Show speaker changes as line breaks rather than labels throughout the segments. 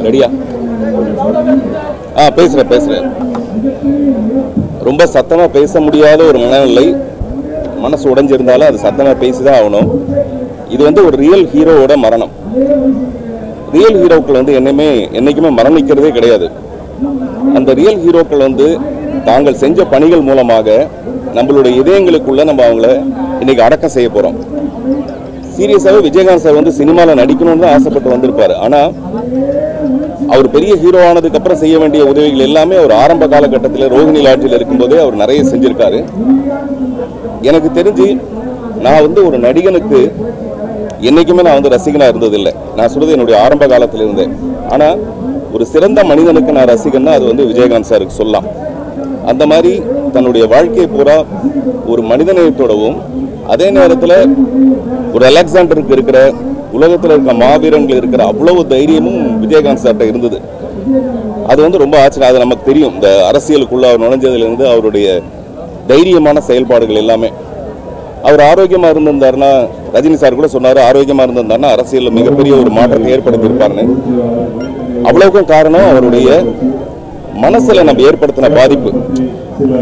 ரெடியா? பேசுறேன். ரொம்ப சத்தமா பேச முடியாத ஒரு மனநிலை, மனசு உடைஞ்சிருந்தாலும் அது சத்தமா பேசிதான் ஆகணும். இது ஒரு ரியல் ஹீரோவோட மரணம். ரியல் ஹீரோக்கள் என்னைக்குமே மரணிக்கிறதே கிடையாது. அந்த ரியல் ஹீரோக்கள் தாங்கள் செஞ்ச பணிகள் மூலமாக நம்மளுடைய இதயங்களுக்குள்ள நம்ம அவங்கள இன்னைக்கு அடக்கம் செய்ய போறோம். சீரியஸாவே விஜயகாந்த் சார் சினிமாவில் நடிக்கணும்னு ஆசைப்பட்டு வந்திருப்பாரு. ஆனா அவர் பெரிய ஹீரோ ஆனதுக்கு அப்புறம் செய்ய வேண்டிய உதவிகள் எல்லாமே அவர் ஆரம்ப காலகட்டத்தில் ரோஹிணி லாட்ஜில் இருக்கும்போதே அவர் நிறைய செஞ்சிருக்காரு. எனக்கு தெரிஞ்சு நான் ஒரு நடிகனுக்கு என்னைக்குமே நான் ரசிகனா இருந்ததில்லை. நான் சொல்றது என்னுடைய ஆரம்ப காலத்தில் இருந்தேன். ஆனா ஒரு சிறந்த மனிதனுக்கு நான் ரசிகன்னா அது விஜயகாந்த் சாருக்கு சொல்லலாம். அந்த மாதிரி தன்னுடைய வாழ்க்கையை பூரா ஒரு மனிதநேயத்தோடவும், அதே நேரத்தில் ஒரு அலெக்சாண்டருக்கு இருக்கிற உலகத்தில் இருக்கிற மாவீரங்கள் இருக்கிற அவ்வளவு தைரியமும் விஜயகாந்த் சார்கிட்ட இருந்தது. அது ரொம்ப ஆச்சரியம். அது நமக்கு தெரியும். இந்த அரசியலுக்குள்ள அவர் நுழைஞ்சதுலேருந்து அவருடைய தைரியமான செயல்பாடுகள் எல்லாமே. அவர் ஆரோக்கியமா இருந்திருந்தாருன்னா, ரஜினி சார் கூட சொன்னாரு, ஆரோக்கியமா இருந்திருந்தாருன்னா அரசியலில் மிகப்பெரிய ஒரு மாற்றத்தை ஏற்படுத்தியிருப்பாருன்னு. அவ்வளவுக்கும் காரணம் அவருடைய மனசுல நம்ம ஏற்படுத்தின பாதிப்பு.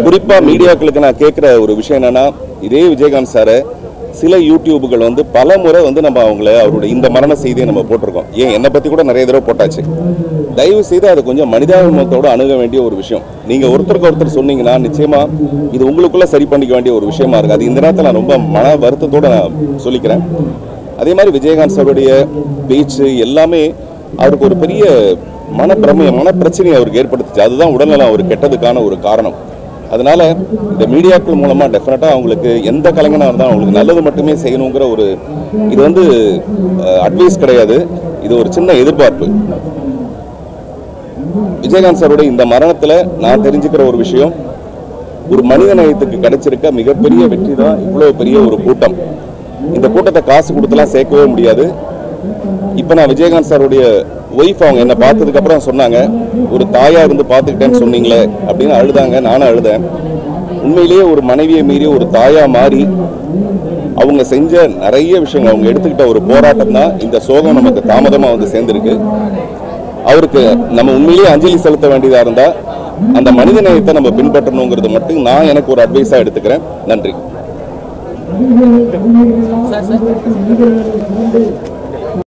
குறிப்பா மீடியாக்களுக்கு நான் கேட்கிற ஒரு விஷயம் என்னன்னா, இதே விஜயகாந்த் சாரை சில யூடியூபுகள் பல முறை நம்ம அவருடைய இந்த மரண செய்தியை நம்ம போட்டிருக்கோம். ஏன் என்னை பத்தி கூட நிறைய தடவை போட்டாச்சு. தயவு செய்து அது கொஞ்சம் மனிதாபிமானத்தோடு அணுக வேண்டிய ஒரு விஷயம். நீங்க ஒருத்தருக்கு ஒருத்தர் சொன்னீங்கன்னா நிச்சயமா இது உங்களுக்குள்ள சரி பண்ணிக்க வேண்டிய ஒரு விஷயமா இருக்கு. அது இந்த நேரத்தில் நான் ரொம்ப மன வருத்தத்தோட நான் சொல்லிக்கிறேன். அதே மாதிரி விஜயகாந்த் சாருடைய பேச்சு எல்லாமே அவருக்கு ஒரு பெரிய மன பிரச்சனையை அவருக்கு ஏற்படுத்துச்சு. அதுதான் உடல்நலம் அவருக்கு கெட்டதுக்கான ஒரு காரணம். அதனால இந்த மீடியாக்கள் மூலமா டெஃபினட்டா அவங்களுக்கு எந்த கலைஞனா இருந்தாலும் அவங்களுக்கு நல்லது மட்டுமே செய்யணுங்கிற ஒரு இது அட்வைஸ் கிடையாது. இது ஒரு சின்ன எதிர்பார்ப்பு. விஜயகாந்த் சாருடைய இந்த மரணத்துல நான் தெரிஞ்சுக்கிற ஒரு விஷயம், ஒரு மனித நேயத்துக்கு கிடைச்சிருக்க மிகப்பெரிய வெற்றி தான் இவ்வளவு பெரிய ஒரு கூட்டம். இந்த கூட்டத்தை காசு கொடுத்துலாம் சேர்க்கவே முடியாது. இப்ப நான் விஜயகாந்த் சாருடைய ஒய்ஃப் அவங்க என்ன பார்த்ததுக்கு அப்புறம் சொன்னாங்க, ஒரு தாயா இருந்து பார்த்துக்கிட்டேன்னு சொன்னீங்களே அப்படின்னு அழுதாங்க. நானும் அழுதேன். உண்மையிலேயே ஒரு மனைவியை மீறி ஒரு தாயா மாறி அவங்க செஞ்ச நிறைய விஷயங்கள், அவங்க எடுத்துக்கிட்ட ஒரு போராட்டம் தான் இந்த சோகம் நமக்கு தாமதமா சேர்ந்திருக்கு. அவருக்கு நம்ம உண்மையிலேயே அஞ்சலி செலுத்த வேண்டியதா இருந்தா அந்த மனித நேயத்தை நம்ம பின்பற்றணுங்கிறது மட்டும் நான் எனக்கு ஒரு அட்வைஸா எடுத்துக்கிறேன். நன்றி.